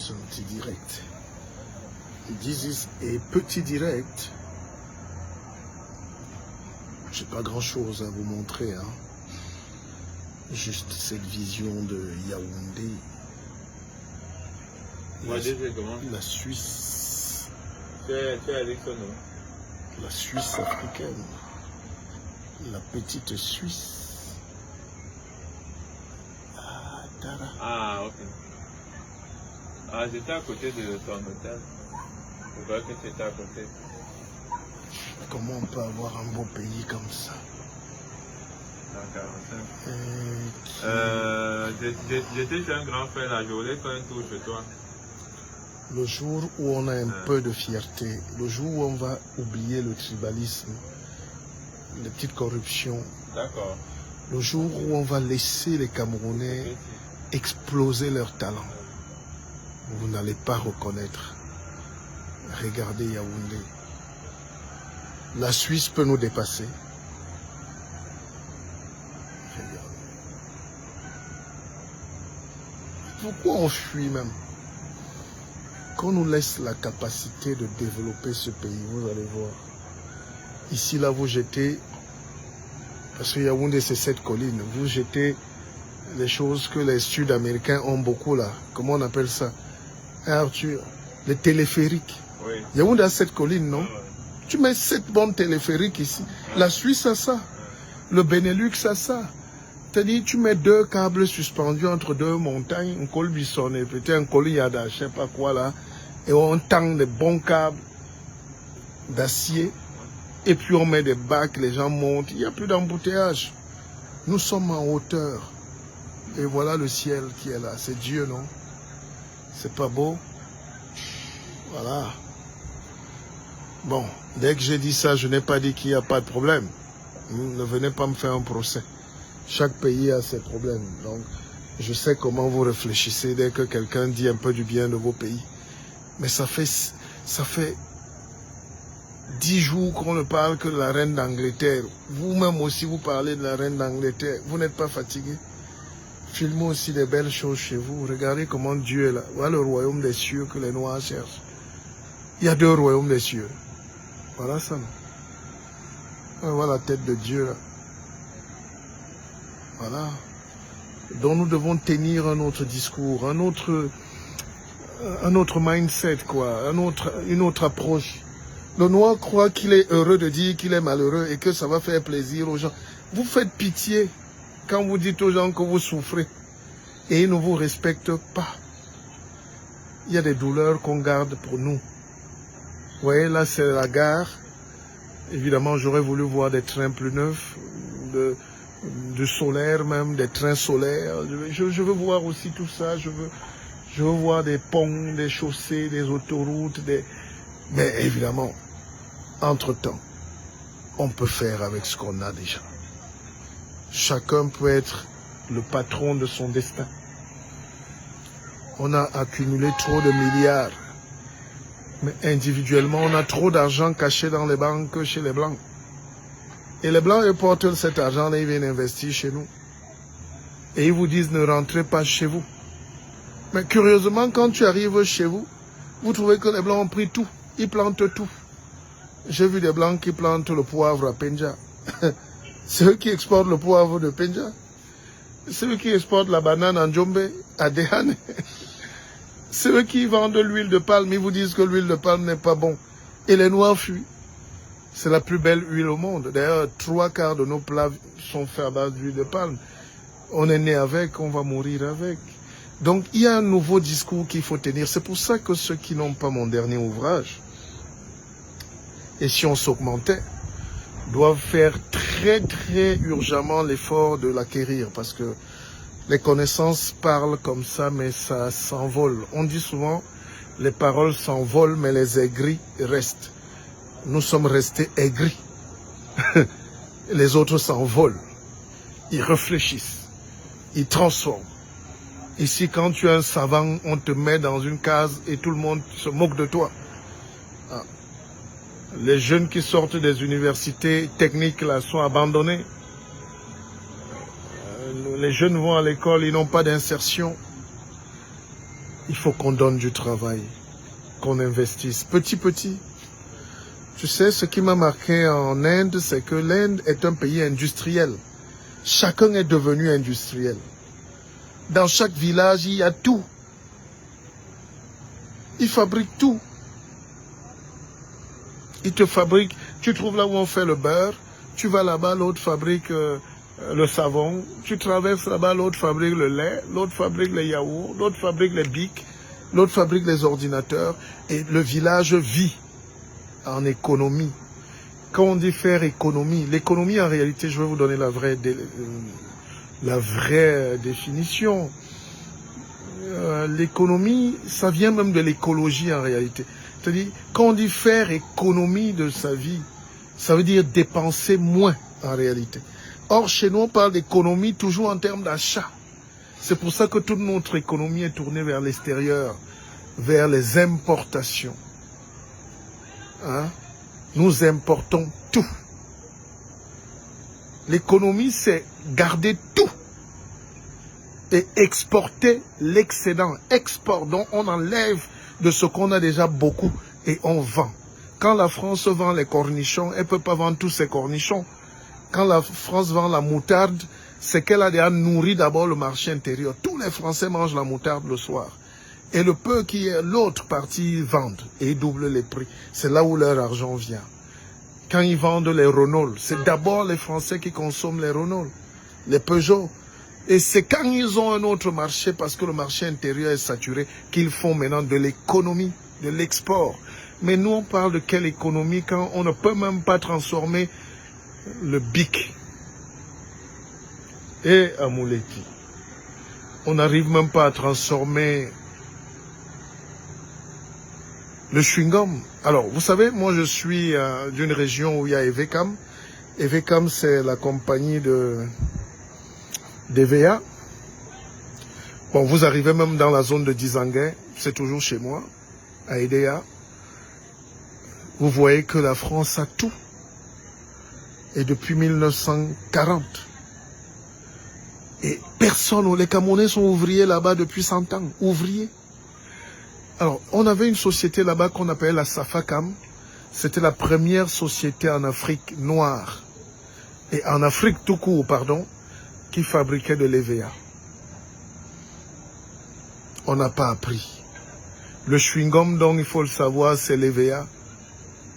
C'est un petit direct. This is a petit direct. J'ai pas grand chose à vous montrer, hein. Juste cette vision de Yaoundé. La Suisse. La Suisse africaine. La petite Suisse. Ah, Dara. Ah, ok. Ah, j'étais à côté de ton hôtel. Je vois que c'était à côté. Comment on peut avoir un beau pays comme ça? J'étais chez un grand frère là, je voulais faire un tour chez toi. Le jour où on a un peu de fierté, le jour où on va oublier le tribalisme, les petites corruptions, le jour où on va laisser les Camerounais exploser leur talent, vous n'allez pas reconnaître. Regardez Yaoundé. La Suisse peut nous dépasser. Regardez. Pourquoi on fuit même? Qu'on nous laisse la capacité de développer ce pays, vous allez voir. Ici, là, vous jetez, parce que Yaoundé, c'est cette colline, vous jetez les choses que les Sud-Américains ont beaucoup là. Comment on appelle ça? Arthur, les téléphériques. Oui. Yaoundé a cette colline, non? Tu mets 7 bonnes téléphériques ici. La Suisse a ça. Le Benelux a ça. C'est-à-dire, tu mets 2 câbles suspendus entre 2 montagnes, un col buissonné, peut-être un col yada, je sais pas quoi là, et on tend des bons câbles d'acier, et puis on met des bacs, les gens montent, il n'y a plus d'embouteillage. Nous sommes en hauteur. Et voilà le ciel qui est là. C'est Dieu, non? C'est pas beau? Voilà. Bon, dès que j'ai dit ça, je n'ai pas dit qu'il n'y a pas de problème. Ne venez pas me faire un procès. Chaque pays a ses problèmes. Donc, je sais comment vous réfléchissez dès que quelqu'un dit un peu du bien de vos pays. Mais ça fait 10 jours qu'on ne parle que de la reine d'Angleterre. Vous-même aussi, vous parlez de la reine d'Angleterre. Vous n'êtes pas fatigué? Filmez aussi des belles choses chez vous. Regardez comment Dieu est là. Voilà le royaume des cieux que les Noirs cherchent. Il y a 2 royaumes des cieux. Voilà ça, non? Voilà la tête de Dieu, là. Voilà. Donc nous devons tenir un autre discours, un autre mindset, quoi, une autre approche. Le noir croit qu'il est heureux de dire qu'il est malheureux et que ça va faire plaisir aux gens. Vous faites pitié quand vous dites aux gens que vous souffrez et ils ne vous respectent pas. Il y a des douleurs qu'on garde pour nous. Vous voyez, là c'est la gare. Évidemment, j'aurais voulu voir des trains plus neufs, de solaire même, des trains solaires. Je veux voir aussi tout ça. Je veux voir des ponts, des chaussées, des autoroutes. Mais évidemment, entre-temps, on peut faire avec ce qu'on a déjà. Chacun peut être le patron de son destin. On a accumulé trop de milliards. Mais individuellement, on a trop d'argent caché dans les banques chez les Blancs. Et les Blancs, ils portent cet argent et ils viennent investir chez nous. Et ils vous disent, ne rentrez pas chez vous. Mais curieusement, quand tu arrives chez vous, vous trouvez que les Blancs ont pris tout. Ils plantent tout. J'ai vu des Blancs qui plantent le poivre à Penja. C'est eux qui exportent le poivre de Penja. C'est eux qui exportent la banane en Djombe, à Dehane. C'est eux qui vendent l'huile de palme. Ils vous disent que l'huile de palme n'est pas bon. Et les Noirs fuient. C'est la plus belle huile au monde. D'ailleurs, 3/4 de nos plats sont faits à base d'huile de palme. On est né avec, on va mourir avec. Donc, il y a un nouveau discours qu'il faut tenir. C'est pour ça que ceux qui n'ont pas mon dernier ouvrage, et si on s'augmentait, doivent faire très très urgemment l'effort de l'acquérir. Parce que les connaissances parlent comme ça, mais ça s'envole. On dit souvent, les paroles s'envolent, mais les aigris restent. Nous sommes restés aigris. Les autres s'envolent. Ils réfléchissent. Ils transforment. Ici, quand tu es un savant, on te met dans une case et tout le monde se moque de toi. Ah. Les jeunes qui sortent des universités techniques là sont abandonnés. Les jeunes vont à l'école, ils n'ont pas d'insertion. Il faut qu'on donne du travail, qu'on investisse petit. Tu sais, ce qui m'a marqué en Inde, c'est que l'Inde est un pays industriel. Chacun est devenu industriel. Dans chaque village, il y a tout. Ils fabriquent tout. Ils te fabriquent, tu trouves là où on fait le beurre, tu vas là-bas, l'autre fabrique le savon, tu traverses là-bas, l'autre fabrique le lait, l'autre fabrique les yaourts, l'autre fabrique les bics, l'autre fabrique les ordinateurs, et le village vit en économie. Quand on dit faire économie, l'économie en réalité, je vais vous donner la vraie définition. L'économie, ça vient même de l'écologie en réalité. C'est-à-dire, quand on dit faire économie de sa vie, ça veut dire dépenser moins en réalité. Or, chez nous, on parle d'économie toujours en termes d'achat. C'est pour ça que toute notre économie est tournée vers l'extérieur, vers les importations. Hein? Nous importons tout. L'économie, c'est garder tout et exporter l'excédent. Export, donc on enlève de ce qu'on a déjà beaucoup et on vend. Quand la France vend les cornichons, elle ne peut pas vendre tous ses cornichons. Quand la France vend la moutarde, c'est qu'elle a déjà nourri d'abord le marché intérieur. Tous les Français mangent la moutarde le soir. Et le peu qui est l'autre partie vendent et doublent les prix. C'est là où leur argent vient. Quand ils vendent les Renault, c'est d'abord les Français qui consomment les Renault, les Peugeot. Et c'est quand ils ont un autre marché, parce que le marché intérieur est saturé, qu'ils font maintenant de l'économie, de l'export. Mais nous, on parle de quelle économie quand on ne peut même pas transformer le bic et Amouleti. On n'arrive même pas à transformer le chewing-gum. Alors, vous savez, moi je suis d'une région où il y a Evecam. Evecam, c'est la compagnie d'EVA. Bon, vous arrivez même dans la zone de Dizanguin, c'est toujours chez moi, à Edea. Vous voyez que la France a tout. Et depuis 1940. Et personne, les Camerounais sont ouvriers là-bas depuis 100 ans. Ouvriers. Alors, on avait une société là-bas qu'on appelait la Safacam. C'était la première société en Afrique noire. Et en Afrique tout court, pardon, qui fabriquait de l'EVA. On n'a pas appris. Le chewing-gum, donc, il faut le savoir, c'est l'EVA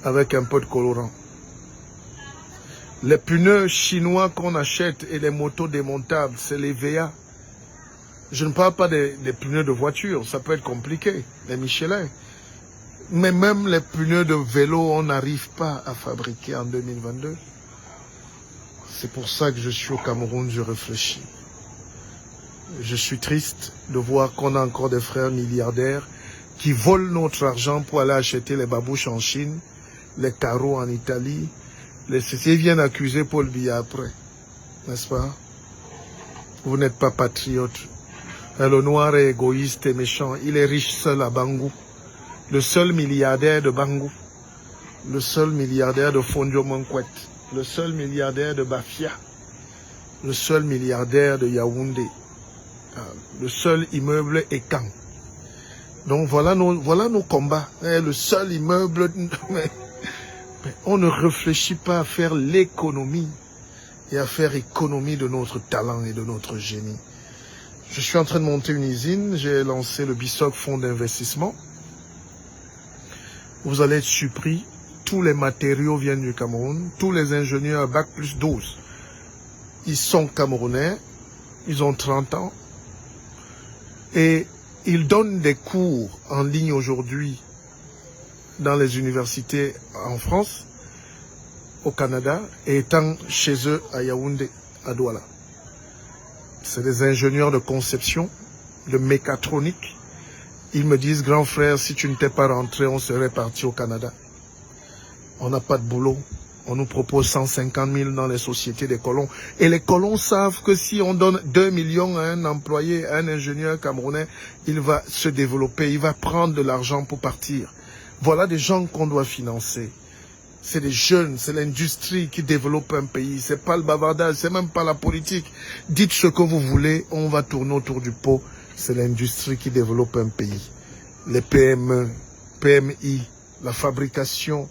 avec un peu de colorant. Les pneus chinois qu'on achète et les motos démontables, c'est l'EVA. Je ne parle pas des pneus de voiture, ça peut être compliqué, les Michelin. Mais même les pneus de vélo, on n'arrive pas à fabriquer en 2022. C'est pour ça que je suis au Cameroun, je réfléchis. Je suis triste de voir qu'on a encore des frères milliardaires qui volent notre argent pour aller acheter les babouches en Chine, les carreaux en Italie. Les sociétés viennent accuser Paul Biya après, n'est-ce pas? Vous n'êtes pas patriote. Le noir est égoïste et méchant. Il est riche seul à Bangou. Le seul milliardaire de Bangou. Le seul milliardaire de Fondio Mankwet. Le seul milliardaire de Bafia. Le seul milliardaire de Yaoundé. Le seul immeuble Ekan. Donc voilà nos combats. Le seul immeuble... Mais on ne réfléchit pas à faire l'économie et à faire économie de notre talent et de notre génie. Je suis en train de monter une usine, j'ai lancé le BISOC Fonds d'investissement. Vous allez être surpris, tous les matériaux viennent du Cameroun, tous les ingénieurs Bac plus 12, ils sont camerounais, ils ont 30 ans et ils donnent des cours en ligne aujourd'hui dans les universités en France, au Canada, et étant chez eux à Yaoundé, à Douala. C'est des ingénieurs de conception, de mécatronique. Ils me disent, grand frère, si tu n'étais pas rentré, on serait parti au Canada. On n'a pas de boulot. On nous propose 150 000 dans les sociétés des colons. Et les colons savent que si on donne 2 millions à un employé, à un ingénieur camerounais, il va se développer, il va prendre de l'argent pour partir. Voilà des gens qu'on doit financer. C'est des jeunes, c'est l'industrie qui développe un pays. C'est pas le bavardage, c'est même pas la politique. Dites ce que vous voulez, on va tourner autour du pot. c'est l'industrie qui développe un pays. Les PME, PMI, la fabrication.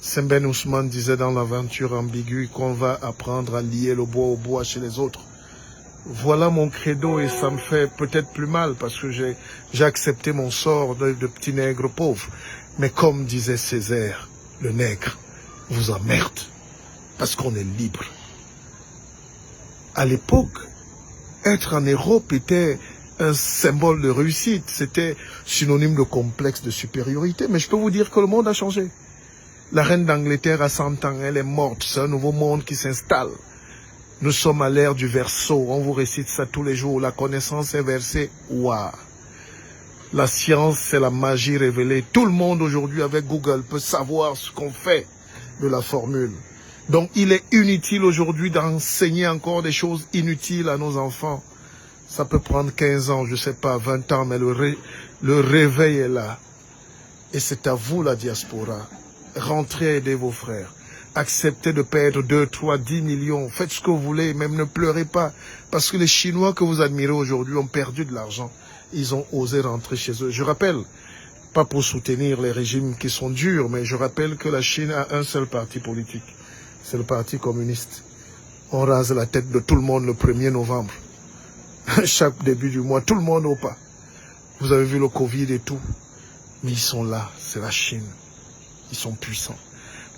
Semben Ousmane disait dans l'aventure ambiguë qu'on va apprendre à lier le bois au bois chez les autres. Voilà mon credo et ça me fait peut-être plus mal parce que j'ai accepté mon sort de petit nègre pauvre. Mais comme disait Césaire, le nègre vous emmerde parce qu'on est libre. À l'époque, être en Europe était un symbole de réussite. C'était synonyme de complexe de supériorité. Mais je peux vous dire que le monde a changé. La reine d'Angleterre a 100 ans, elle est morte. C'est un nouveau monde qui s'installe. Nous sommes à l'ère du Verseau. On vous récite ça tous les jours. La connaissance est versée. Waouh! La science, c'est la magie révélée. Tout le monde aujourd'hui avec Google peut savoir ce qu'on fait de la formule. Donc il est inutile aujourd'hui d'enseigner encore des choses inutiles à nos enfants. Ça peut prendre 15 ans, je ne sais pas, 20 ans, mais le réveil est là. Et c'est à vous la diaspora. Rentrez aider vos frères. Acceptez de perdre 2, 3, 10 millions. Faites ce que vous voulez, même ne pleurez pas. Parce que les Chinois que vous admirez aujourd'hui ont perdu de l'argent. Ils ont osé rentrer chez eux. Je rappelle, pas pour soutenir les régimes qui sont durs, mais je rappelle que la Chine a un seul parti politique. C'est le Parti communiste. On rase la tête de tout le monde le 1er novembre. Chaque début du mois, tout le monde au pas. Vous avez vu le Covid et tout. Mais ils sont là, c'est la Chine. Ils sont puissants.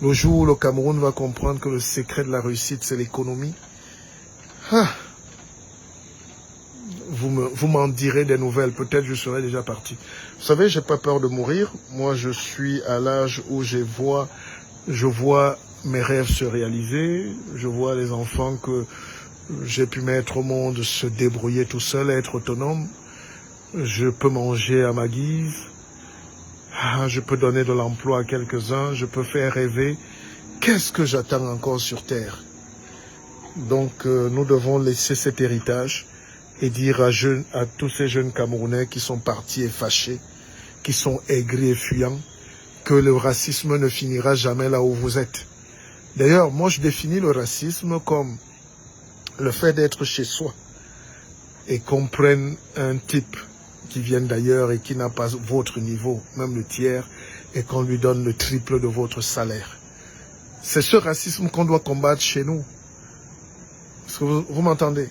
Le jour où le Cameroun va comprendre que le secret de la réussite, c'est l'économie, vous m'en direz des nouvelles. Peut-être je serai déjà parti. Vous savez, j'ai pas peur de mourir. Moi, je suis à l'âge où je vois mes rêves se réaliser. Je vois les enfants que j'ai pu mettre au monde se débrouiller tout seul, être autonome. Je peux manger à ma guise. Je peux donner de l'emploi à quelques-uns. Je peux faire rêver. Qu'est-ce que j'attends encore sur Terre? Donc, nous devons laisser cet héritage et dire à tous ces jeunes Camerounais qui sont partis et fâchés, qui sont aigris et fuyants, que le racisme ne finira jamais là où vous êtes. D'ailleurs, moi, je définis le racisme comme le fait d'être chez soi et qu'on prenne un type qui vient d'ailleurs et qui n'a pas votre niveau, même le tiers, et qu'on lui donne le triple de votre salaire. C'est ce racisme qu'on doit combattre chez nous. Est-ce que vous m'entendez?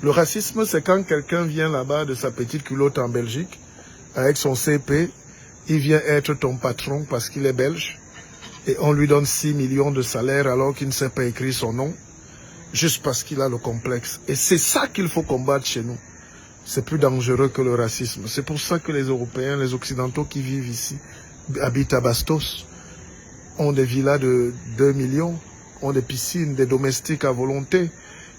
Le racisme, c'est quand quelqu'un vient là-bas de sa petite culotte en Belgique, avec son CP, il vient être ton patron parce qu'il est belge, et on lui donne 6 millions de salaire alors qu'il ne sait pas écrire son nom, juste parce qu'il a le complexe. Et c'est ça qu'il faut combattre chez nous. C'est plus dangereux que le racisme. C'est pour ça que les Européens, les Occidentaux qui vivent ici, habitent à Bastos, ont des villas de 2 millions, ont des piscines, des domestiques à volonté.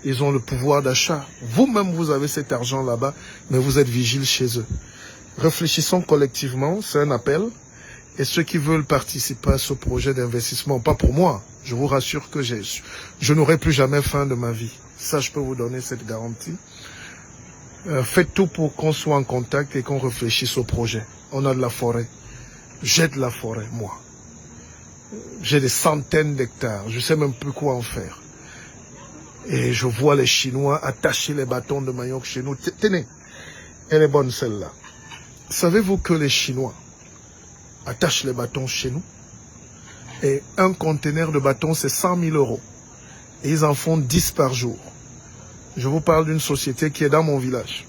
Ils ont le pouvoir d'achat. Vous-même, vous avez cet argent là-bas, mais vous êtes vigile chez eux. Réfléchissons collectivement, c'est un appel. Et ceux qui veulent participer à ce projet d'investissement, pas pour moi, je vous rassure que je n'aurai plus jamais faim de ma vie. Ça, je peux vous donner cette garantie. Faites tout pour qu'on soit en contact et qu'on réfléchisse au projet. On a de la forêt. J'ai de la forêt, moi. J'ai des centaines d'hectares. Je sais même plus quoi en faire. Et je vois les Chinois attacher les bâtons de manioc chez nous. Tenez, elle est bonne celle-là. Savez-vous que les Chinois attachent les bâtons chez nous? Et un conteneur de bâtons, c'est 100 000 €. Et ils en font 10 par jour. Je vous parle d'une société qui est dans mon village.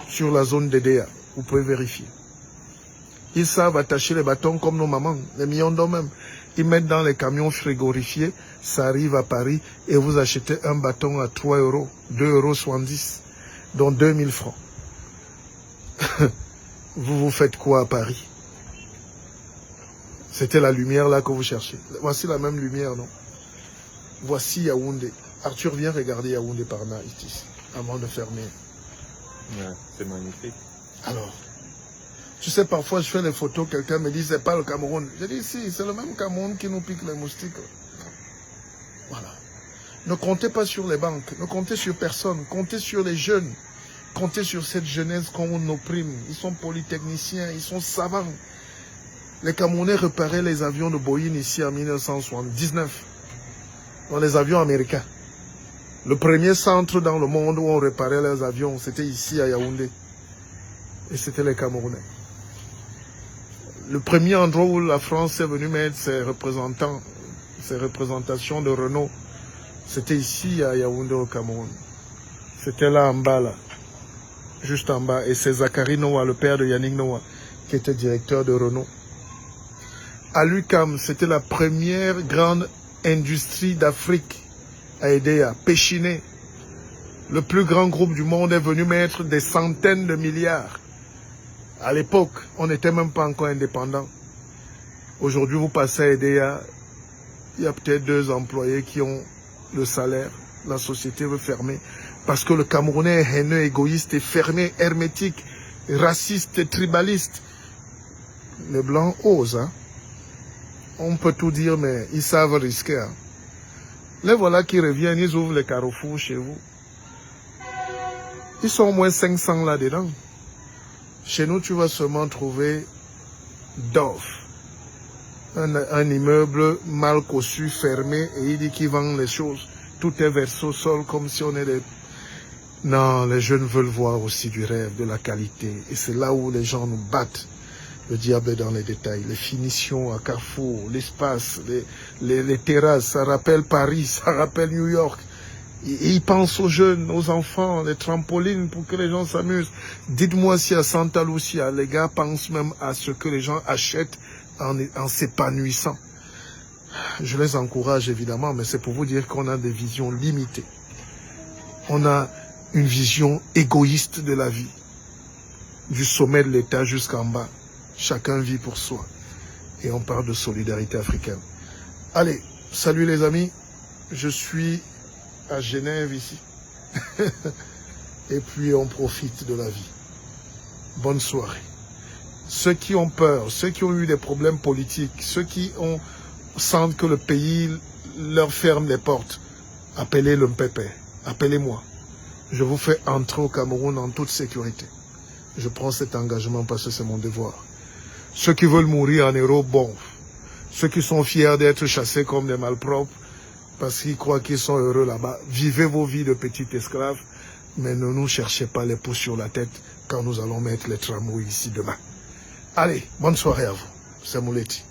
Sur la zone d'EDA. Vous pouvez vérifier. Ils savent attacher les bâtons comme nos mamans, les millions d'hommes même. Ils mettent dans les camions frigorifiés, ça arrive à Paris et vous achetez un bâton à 3 €, 2,70 €, donc 2000 francs. Vous faites quoi à Paris? C'était la lumière là que vous cherchez. Voici la même lumière, non? Voici Yaoundé. Arthur, viens regarder Yaoundé par là, ici, avant de fermer. Ouais, c'est magnifique. Alors, tu sais, parfois je fais des photos, quelqu'un me dit, c'est pas le Cameroun. Je dis, si, c'est le même Cameroun qui nous pique les moustiques. Voilà. Ne comptez pas sur les banques, ne comptez sur personne, comptez sur les jeunes. Comptez sur cette jeunesse qu'on opprime. Ils sont polytechniciens, ils sont savants. Les Camerounais réparaient les avions de Boeing ici en 1979. Dans les avions américains. Le premier centre dans le monde où on réparait leurs avions, c'était ici à Yaoundé. Et c'était les Camerounais. Le premier endroit où la France est venue mettre ses représentations de Renault, c'était ici à Yaoundé au Cameroun. C'était là en bas, là. Juste en bas. Et c'est Zachary Noah, le père de Yannick Noah, qui était directeur de Renault. À l'UQAM, c'était la première grande industrie d'Afrique à aider à Péchiné. Le plus grand groupe du monde est venu mettre des centaines de milliards. À l'époque, on n'était même pas encore indépendant. Aujourd'hui, vous passez à EDEA, il y a peut-être 2 employés qui ont le salaire. La société veut fermer. Parce que le Camerounais est haineux, égoïste et fermé, hermétique, raciste et tribaliste. Les Blancs osent. Hein? On peut tout dire, mais ils savent risquer. Hein? Les voilà qui reviennent, ils ouvrent les carrefours chez vous. Ils sont au moins 500 là-dedans. Chez nous, tu vas seulement trouver Dove. Un immeuble mal cossu, fermé, et il dit qu'il vend les choses. Tout est versé au sol comme si on est des... Non, les jeunes veulent voir aussi du rêve, de la qualité. Et c'est là où les gens nous battent. Le diable est dans les détails. Les finitions à Carrefour, l'espace, les terrasses, ça rappelle Paris, ça rappelle New York. Et ils pensent aux jeunes, aux enfants, les trampolines pour que les gens s'amusent. Dites-moi si à Santa Lucia, les gars pensent même à ce que les gens achètent en s'épanouissant. Je les encourage évidemment, mais c'est pour vous dire qu'on a des visions limitées. On a une vision égoïste de la vie. Du sommet de l'État jusqu'en bas. Chacun vit pour soi. Et on parle de solidarité africaine. Allez, salut les amis. Je suis à Genève ici. Et puis on profite de la vie. Bonne soirée. Ceux qui ont peur, ceux qui ont eu des problèmes politiques, ceux qui sentent que le pays leur ferme les portes, appelez le Mpépé, appelez-moi. Je vous fais entrer au Cameroun en toute sécurité. Je prends cet engagement parce que c'est mon devoir. Ceux qui veulent mourir en héros, bon. Ceux qui sont fiers d'être chassés comme des malpropres, parce qu'ils croient qu'ils sont heureux là-bas. Vivez vos vies de petits esclaves, mais ne nous cherchez pas les pouces sur la tête quand nous allons mettre les tramways ici demain. Allez, bonne soirée à vous. C'est Mouleti.